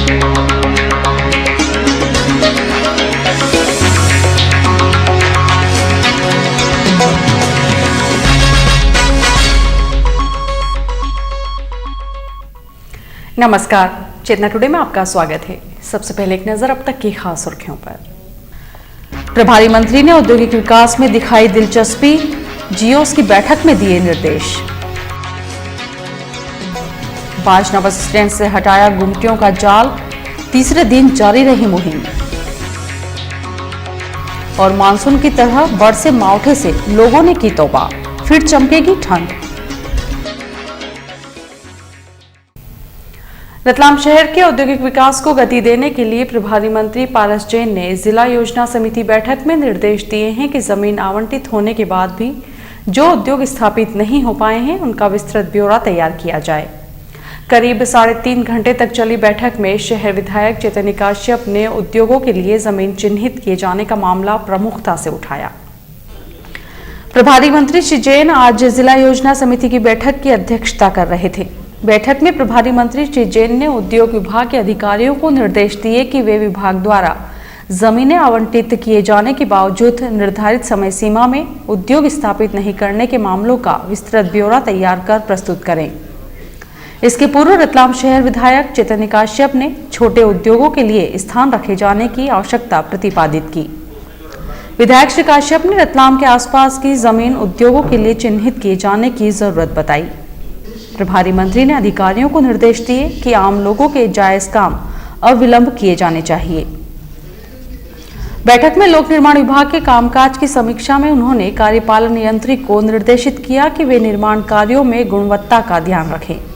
नमस्कार, चेतना टुडे में आपका स्वागत है। सबसे पहले एक नजर अब तक की खास सुर्खियों पर। प्रभारी मंत्री ने औद्योगिक विकास में दिखाई दिलचस्पी, जियोस की बैठक में दिए निर्देश। बाजना बस स्टैंड से हटाया गुमटियों का जाल, तीसरे दिन जारी रही मुहिम। और मानसून की तरह बरसे मावठे से लोगों ने की तौबा, फिर चमकेगी ठंड। रतलाम शहर के औद्योगिक विकास को गति देने के लिए प्रभारी मंत्री पारस जैन ने जिला योजना समिति बैठक में निर्देश दिए हैं कि जमीन आवंटित होने के बाद भी जो उद्योग स्थापित नहीं हो पाए हैं उनका विस्तृत ब्यौरा तैयार किया जाए। करीब 3.5 घंटे तक चली बैठक में शहर विधायक चैतन्य काश्यप ने उद्योगों के लिए जमीन चिन्हित किए जाने का मामला प्रमुखता से उठाया। प्रभारी मंत्री श्री जैन आज जिला योजना समिति की बैठक की अध्यक्षता कर रहे थे। बैठक में प्रभारी मंत्री श्री जैन ने उद्योग विभाग के अधिकारियों को निर्देश दिए कि वे विभाग द्वारा जमीनें आवंटित किए जाने के बावजूद निर्धारित समय सीमा में उद्योग स्थापित नहीं करने के मामलों का विस्तृत ब्यौरा तैयार कर प्रस्तुत करें। इसके पूर्व रतलाम शहर विधायक चैतन्य काश्यप ने छोटे उद्योगों के लिए स्थान रखे जाने की आवश्यकता प्रतिपादित की। विधायक श्री काश्यप ने रतलाम के आसपास की जमीन उद्योगों के लिए चिन्हित किए जाने की जरूरत बताई। प्रभारी मंत्री ने अधिकारियों को निर्देश दिए कि आम लोगों के जायज काम अविलंब किए जाने चाहिए। बैठक में लोक निर्माण विभाग के कामकाज की समीक्षा में उन्होंने कार्यपालन यंत्री को निर्देशित किया कि वे निर्माण कार्यों में गुणवत्ता का ध्यान रखें।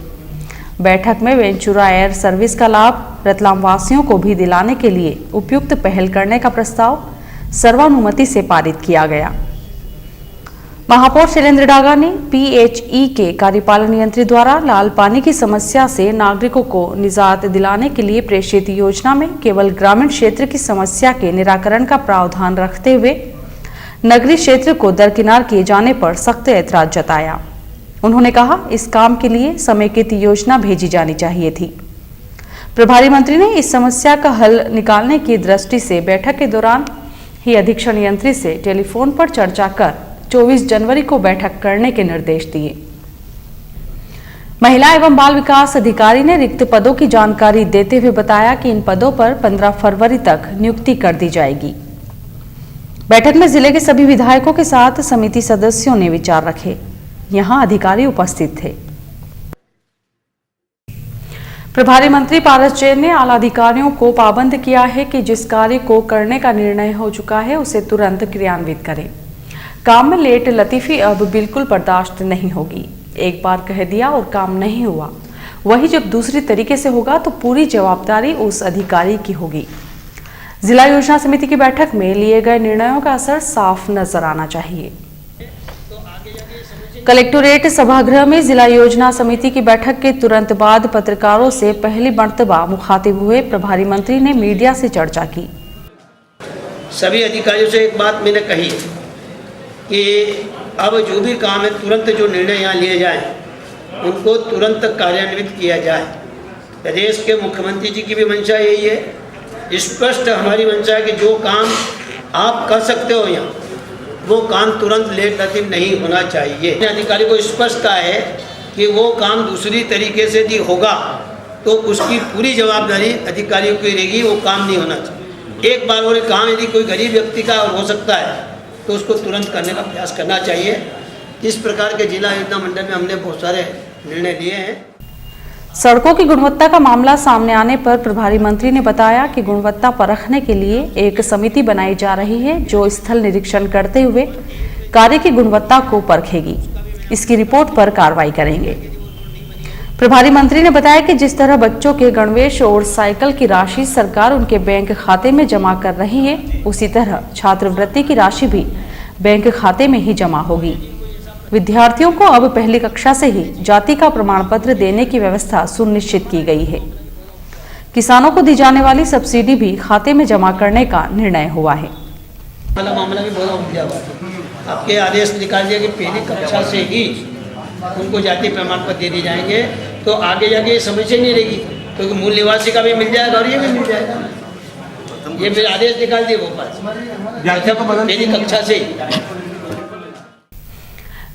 बैठक में वेंचुरा एयर सर्विस का लाभ रतलाम वासियों को भी दिलाने के लिए उपयुक्त पहल करने का प्रस्ताव सर्वानुमति से पारित किया गया। महापौर शैलेंद्र डागा ने PHE के कार्यपालन यंत्री द्वारा लाल पानी की समस्या से नागरिकों को निजात दिलाने के लिए प्रेषित योजना में केवल ग्रामीण क्षेत्र की समस्या के निराकरण का प्रावधान रखते हुए नगरीय क्षेत्र को दरकिनार किए जाने पर सख्त ऐतराज जताया। उन्होंने कहा, इस काम के लिए समेकित योजना भेजी जानी चाहिए थी। प्रभारी मंत्री ने इस समस्या का हल निकालने की दृष्टि से बैठक के दौरान ही अधीक्षण यंत्री से टेलीफोन पर चर्चा कर 24 जनवरी को बैठक करने के निर्देश दिए। महिला एवं बाल विकास अधिकारी ने रिक्त पदों की जानकारी देते हुए बताया कि इन पदों पर 15 फरवरी तक नियुक्ति कर दी जाएगी। बैठक में जिले के सभी विधायकों के साथ समिति सदस्यों ने विचार रखे। यहां अधिकारी उपस्थित थे। प्रभारी मंत्री पारस जैन ने आला अधिकारियों को पाबंद किया है कि जिस कार्य को करने का निर्णय हो चुका है उसे तुरंत क्रियान्वित करें। काम में लेट लतीफी अब बिल्कुल बर्दाश्त नहीं होगी। एक बार कह दिया और काम नहीं हुआ, वही जब दूसरी तरीके से होगा तो पूरी जवाबदारी उस अधिकारी की होगी। जिला योजना समिति की बैठक में लिए गए निर्णयों का असर साफ नजर आना चाहिए। कलेक्टोरेट सभागृह में जिला योजना समिति की बैठक के तुरंत बाद पत्रकारों से पहली मर्तबा मुखातिब हुए प्रभारी मंत्री ने मीडिया से चर्चा की। सभी अधिकारियों से एक बात मैंने कही कि अब जो भी काम है तुरंत जो निर्णय यहाँ लिए जाएं उनको तुरंत कार्यान्वित किया जाए। प्रदेश के मुख्यमंत्री जी की भी मंशा यही है, स्पष्ट हमारी मंशा है कि जो काम आप कर सकते हो यहाँ वो काम तुरंत लेट लतीफ नहीं होना चाहिए। अधिकारी को स्पष्टता है कि वो काम दूसरी तरीके से यदि होगा तो उसकी पूरी जवाबदारी अधिकारियों की रहेगी, वो काम नहीं होना चाहिए। एक बार और काम यदि कोई गरीब व्यक्ति का हो सकता है तो उसको तुरंत करने का प्रयास करना चाहिए। इस प्रकार के जिला योजना मंडल में हमने बहुत सारे निर्णय लिए हैं। सड़कों की गुणवत्ता का मामला सामने आने पर प्रभारी मंत्री ने बताया कि गुणवत्ता परखने के लिए एक समिति बनाई जा रही है जो स्थल निरीक्षण करते हुए कार्य की गुणवत्ता को परखेगी। इसकी रिपोर्ट पर कार्रवाई करेंगे। प्रभारी मंत्री ने बताया कि जिस तरह बच्चों के गणवेश और साइकिल की राशि सरकार उनके बैंक खाते में जमा कर रही है, उसी तरह छात्रवृत्ति की राशि भी बैंक खाते में ही जमा होगी। विद्यार्थियों को अब पहली कक्षा से ही जाति का प्रमाण पत्र देने की व्यवस्था सुनिश्चित की गई है। किसानों को दी जाने वाली सब्सिडी भी खाते में जमा करने का निर्णय हुआ है। मामला भी बहुत उलझा हुआ है। आपके आदेश निकाल दिया कि पहली कक्षा से ही उनको जाति प्रमाण पत्र दे दिए जाएंगे, तो आगे जाके ये समस्या नहीं रहेगी। क्योंकि मूल निवासी का भी मिल जाएगा और ये भी मिल जाएगा। ये फिर आदेश निकाल दिए भोपाल मेरी कक्षा से।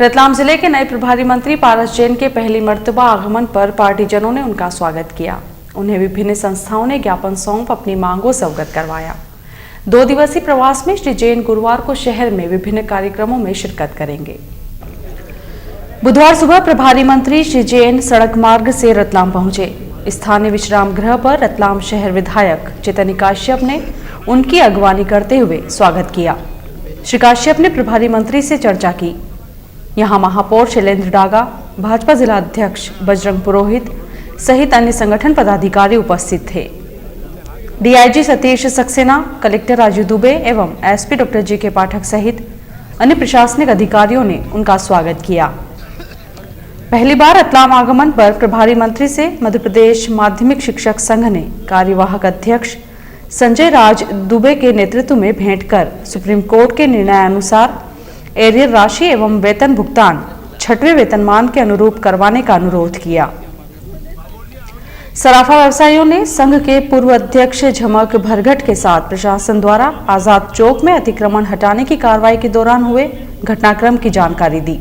रतलाम जिले के नए प्रभारी मंत्री पारस जैन के पहली मर्तबा आगमन पर पार्टीजनों ने उनका स्वागत किया। उन्हें विभिन्न संस्थाओं ने ज्ञापन सौंप अपनी मांगों से अवगत करवाया। 2 दिवसीय प्रवास में श्री जैन गुरुवार को शहर में विभिन्न कार्यक्रमों में शिरकत करेंगे। बुधवार सुबह प्रभारी मंत्री श्री जैन सड़क मार्ग से रतलाम पहुंचे। स्थानीय विश्राम गृह पर रतलाम शहर विधायक चैतन्य काश्यप ने उनकी अगवानी करते हुए स्वागत किया। श्री काश्यप ने प्रभारी मंत्री से चर्चा की। यहां महापौर शैलेंद्र डागा, भाजपा जिला अध्यक्ष बजरंग पुरोहित सहित अन्य संगठन पदाधिकारी उपस्थित थे। डीआईजी सतीश सक्सेना, कलेक्टर राजू दुबे एवं एसपी डॉक्टर जी.के. पाठक सहित अन्य प्रशासनिक अधिकारियों ने उनका स्वागत किया। पहली बार रतलाम आगमन पर प्रभारी मंत्री से मध्य प्रदेश माध्यमिक शिक्षक संघ ने कार्यवाहक अध्यक्ष संजय राज दुबे के नेतृत्व में भेंट कर सुप्रीम कोर्ट के निर्णय अनुसार एरियर राशि एवं वेतन भुगतान 6वें वेतनमान के अनुरूप करवाने का अनुरोध किया। सराफा व्यवसायियों ने संघ के पूर्व अध्यक्ष झमक भरगट के साथ प्रशासन द्वारा आजाद चौक में अतिक्रमण हटाने की कार्रवाई के दौरान हुए घटनाक्रम की जानकारी दी।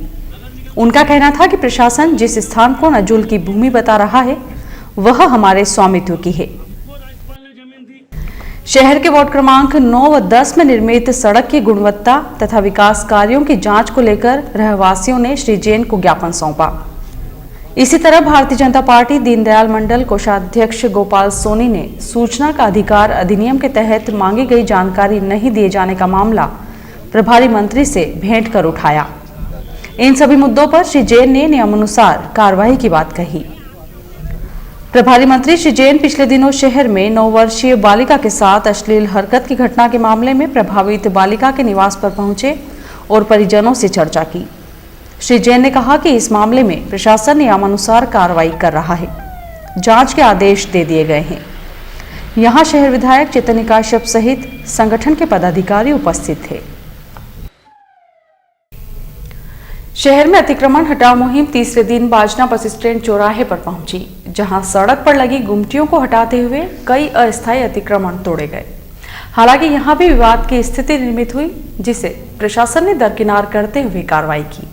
उनका कहना था कि प्रशासन जिस स्थान को नजुल की भूमि बता रहा है वह हमारे स्वामित्व की है। शहर के वार्ड क्रमांक 9 व 10 में निर्मित सड़क की गुणवत्ता तथा विकास कार्यों की जांच को लेकर रहवासियों ने श्री जैन को ज्ञापन सौंपा। इसी तरह भारतीय जनता पार्टी दीनदयाल मंडल कोषाध्यक्ष गोपाल सोनी ने सूचना का अधिकार अधिनियम के तहत मांगी गई जानकारी नहीं दिए जाने का मामला प्रभारी मंत्री से भेंट कर उठाया। इन सभी मुद्दों पर श्री जैन ने नियमानुसार कार्रवाई की बात कही। प्रभारी मंत्री श्री जैन पिछले दिनों शहर में 9 वर्षीय बालिका के साथ अश्लील हरकत की घटना के मामले में प्रभावित बालिका के निवास पर पहुंचे और परिजनों से चर्चा की। श्री जैन ने कहा कि इस मामले में प्रशासन नियमानुसार कार्रवाई कर रहा है। जांच के आदेश दे दिए गए हैं। यहां शहर विधायक चैतन्य काश्यप सहित संगठन के पदाधिकारी उपस्थित थे। शहर में अतिक्रमण हटाओ मुहिम तीसरे दिन बाजना बस स्टैंड चौराहे पर पहुंची, जहां सड़क पर लगी गुमटियों को हटाते हुए कई अस्थायी अतिक्रमण तोड़े गए। हालांकि यहां भी विवाद की स्थिति निर्मित हुई, जिसे प्रशासन ने दरकिनार करते हुए कार्रवाई की।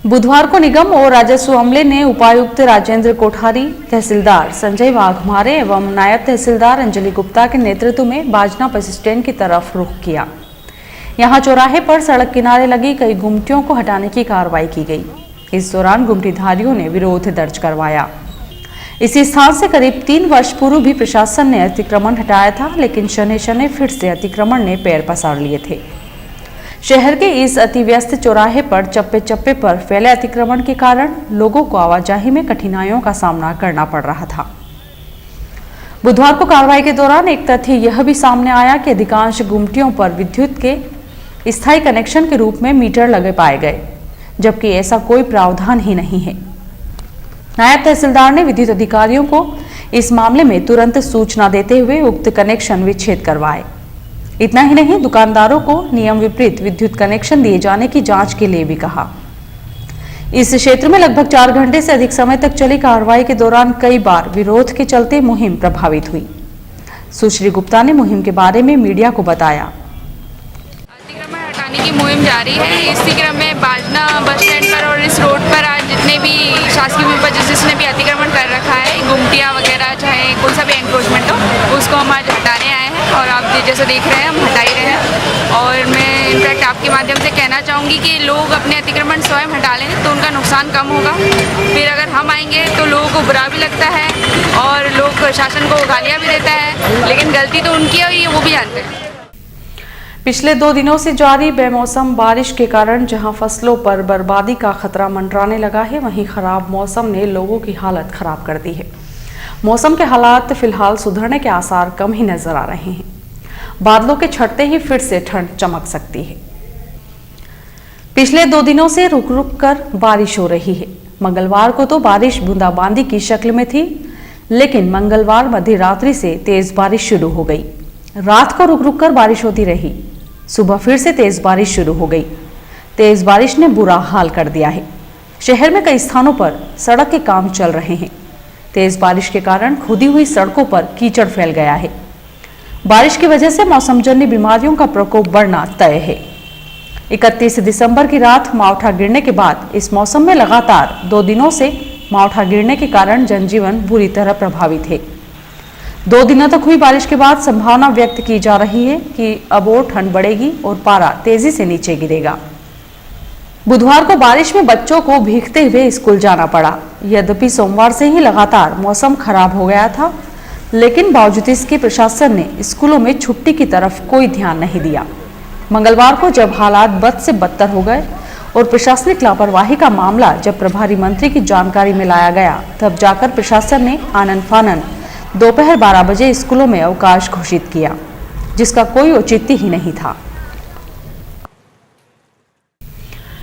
बुधवार को निगम और राजस्व अमले ने उपायुक्त राजेंद्र कोठारी, तहसीलदार संजय वाघमारे एवं नायब तहसीलदार अंजलि गुप्ता के नेतृत्व में बाजना बस स्टैंड की तरफ रुख किया। यहां चौराहे पर सड़क किनारे लगी कई गुमटियों को हटाने की कार्रवाई की गई। इस दौरान गुमटीधारियों ने विरोध दर्ज करवाया। इसी स्थान से करीब 3 वर्ष पूर्व भी प्रशासन ने अतिक्रमण हटाया था, लेकिन शनै शनै फिर से अतिक्रमण ने पैर पसार लिए थे। शहर के इस अतिव्यस्त चौराहे पर चप्पे चप्पे पर फैले अतिक्रमण के कारण लोगों को आवाजाही में कठिनाइयों का सामना करना पड़ रहा था। बुधवार को कार्रवाई के दौरान एक तथ्य यह भी सामने आया कि अधिकांश गुमटियों पर विद्युत के स्थायी कनेक्शन के रूप में मीटर लगे पाए गए, जबकि ऐसा कोई प्रावधान ही नहीं है। नायब तहसीलदार ने विद्युत अधिकारियों को इस मामले में तुरंत सूचना देते हुए उक्त कनेक्शन विच्छेद करवाए। इतना ही नहीं, दुकानदारों को नियम विपरीत विद्युत कनेक्शन दिए जाने की जांच के लिए भी कहा। इस क्षेत्र में लगभग 4 घंटे से अधिक समय तक चली कार्रवाई के दौरान कई बार विरोध के चलते मुहिम प्रभावित हुई। सुश्री गुप्ता ने मुहिम के बारे में मीडिया को बताया। अतिक्रमण हटाने की मुहिम जारी है। इसी क्रम में बाजना बस स्टैंड पर और इस रोड पर आज जितने भी शासकीय भूमि पर जिसने भी अतिक्रमण कर रखा है, गुमटियाँ वगैरह चाहे कोई सा भी एंक्रोचमेंट हो, उसको हम आज हटाने आए हैं और आप जैसे देख रहे हैं हम हटा ही रहे हैं। और मैं इनफैक्ट आपके माध्यम से कहना चाहूँगी कि लोग अपने अतिक्रमण स्वयं हटा लेंगे तो उनका नुकसान कम होगा। फिर अगर हम आएंगे तो लोगों को बुरा भी लगता है और लोग शासन को गालियाँ भी देता है, लेकिन गलती तो उनकी है और ये वो भी जानते हैं। पिछले 2 दिनों से जारी बेमौसम बारिश के कारण जहां फसलों पर बर्बादी का खतरा मंडराने लगा है, वहीं खराब मौसम ने लोगों की हालत खराब कर दी है। मौसम के हालात फिलहाल सुधरने के आसार कम ही नजर आ रहे हैं। बादलों के छटते ही फिर से ठंड चमक सकती है। पिछले 2 दिनों से रुक रुक कर बारिश हो रही है। मंगलवार को तो बारिश बूंदाबांदी की शक्ल में थी, लेकिन मंगलवार मध्य रात्रि से तेज बारिश शुरू हो गई। रात को रुक रुक कर बारिश होती रही। सुबह फिर से तेज बारिश शुरू हो गई। तेज बारिश ने बुरा हाल कर दिया है। शहर में कई स्थानों पर सड़क के काम चल रहे हैं। तेज बारिश के कारण खुदी हुई सड़कों पर कीचड़ फैल गया है। बारिश की वजह से मौसमजन्य बीमारियों का प्रकोप बढ़ना तय है। 31 दिसंबर की रात मावठा गिरने के बाद इस मौसम में लगातार 2 दिनों से मावठा गिरने के कारण जनजीवन बुरी तरह प्रभावित है। 2 दिनों तक हुई बारिश के बाद संभावना व्यक्त की जा रही है कि अब और ठंड बढ़ेगी और पारा तेजी से नीचे गिरेगा। बुधवार को बारिश में बच्चों को भीगते हुए स्कूल जाना पड़ा। यद्यपि सोमवार से ही लगातार मौसम खराब हो गया था, लेकिन बावजूद इसके प्रशासन ने स्कूलों में छुट्टी की तरफ कोई ध्यान नहीं दिया। मंगलवार को जब हालात बद से बदतर हो गए और प्रशासनिक लापरवाही का मामला जब प्रभारी मंत्री की जानकारी में लाया गया, तब जाकर प्रशासन ने आनन फानन दोपहर 12 बजे स्कूलों में अवकाश घोषित किया, जिसका कोई औचित्य ही नहीं था।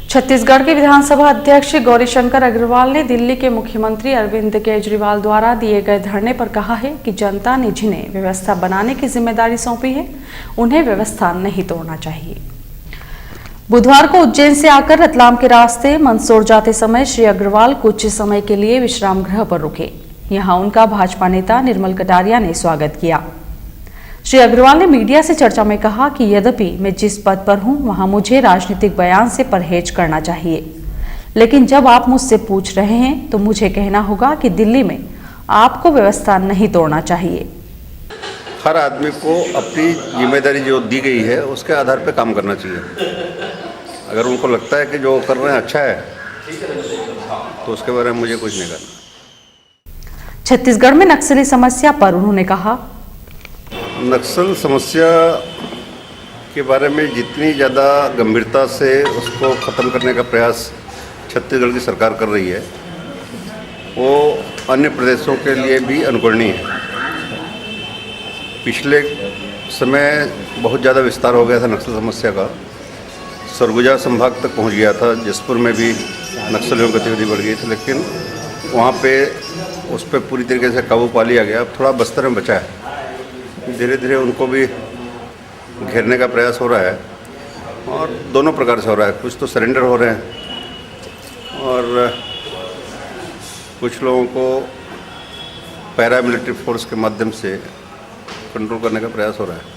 छत्तीसगढ़ के विधानसभा अध्यक्ष गौरीशंकर अग्रवाल ने दिल्ली के मुख्यमंत्री अरविंद केजरीवाल द्वारा दिए गए धरने पर कहा है कि जनता ने जिन्हें व्यवस्था बनाने की जिम्मेदारी सौंपी है, उन्हें व्यवस्था नहीं तोड़ना चाहिए। बुधवार को उज्जैन से आकर रतलाम के रास्ते मंदसौर जाते समय श्री अग्रवाल कुछ समय के लिए विश्राम गृह पर रुके। यहां उनका भाजपा नेता निर्मल कटारिया ने स्वागत किया। श्री अग्रवाल ने मीडिया से चर्चा में कहा कि यद्यपि मैं जिस पद पर हूं वहां मुझे राजनीतिक बयान से परहेज करना चाहिए, लेकिन जब आप मुझसे पूछ रहे हैं तो मुझे कहना होगा कि दिल्ली में आपको व्यवस्था नहीं तोड़ना चाहिए। हर आदमी को अपनी जिम्मेदारी जो दी गई है उसके आधार पर काम करना चाहिए। अगर उनको लगता है कि जो कर रहे हैं अच्छा है तो उसके बारे में मुझे कुछ नहीं करना। छत्तीसगढ़ में नक्सली समस्या पर उन्होंने कहा, नक्सल समस्या के बारे में जितनी ज़्यादा गंभीरता से उसको ख़त्म करने का प्रयास छत्तीसगढ़ की सरकार कर रही है, वो अन्य प्रदेशों के लिए भी अनुकरणीय है। पिछले समय बहुत ज़्यादा विस्तार हो गया था नक्सल समस्या का, सरगुजा संभाग तक पहुंच गया था। जसपुर में भी नक्सलियों की गतिविधि बढ़ गई थी, लेकिन वहाँ पे उस पर पूरी तरीके से काबू पा लिया गया। अब थोड़ा बस्तर में बचा है, धीरे धीरे उनको भी घेरने का प्रयास हो रहा है और दोनों प्रकार से हो रहा है। कुछ तो सरेंडर हो रहे हैं और कुछ लोगों को पैरामिलिट्री फोर्स के माध्यम से कंट्रोल करने का प्रयास हो रहा है।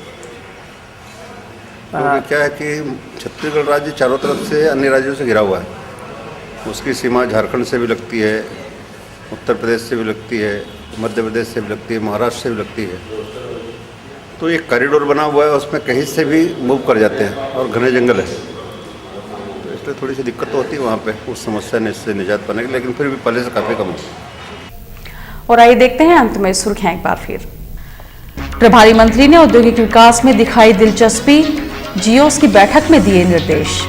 क्योंकि क्या है कि छत्तीसगढ़ राज्य चारों तरफ से अन्य राज्यों से घिरा हुआ है। उसकी सीमा झारखंड से भी लगती है, उत्तर प्रदेश से भी लगती है, मध्य प्रदेश से भी लगती है, महाराष्ट्र से भी लगती है। तो एक कॉरिडोर बना हुआ है, उसमें कहीं से भी मूव कर जाते हैं और घने जंगल है, तो इसलिए थोड़ी सी दिक्कत तो होती है वहाँ पे उस समस्या ने इससे निजात पाने की, लेकिन फिर भी पहले से काफ़ी कम है। और आइए देखते हैं अंत में सुर्खियां एक बार फिर। प्रभारी मंत्री ने औद्योगिक विकास में दिखाई दिलचस्पी, जियोस की बैठक में दिए निर्देश।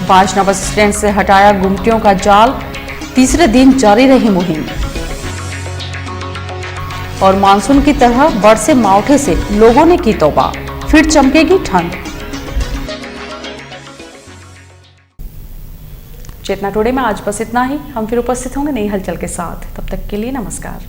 बाजना बस स्टैंड से हटाया गुमटियों का जाल, तीसरे दिन जारी रही मुहिम। और मानसून की तरह बरसे मावठे से लोगों ने की तौबा, फिर चमकेगी ठंड। चेतना टुडे में आज बस इतना ही। हम फिर उपस्थित होंगे नई हलचल के साथ। तब तक के लिए नमस्कार।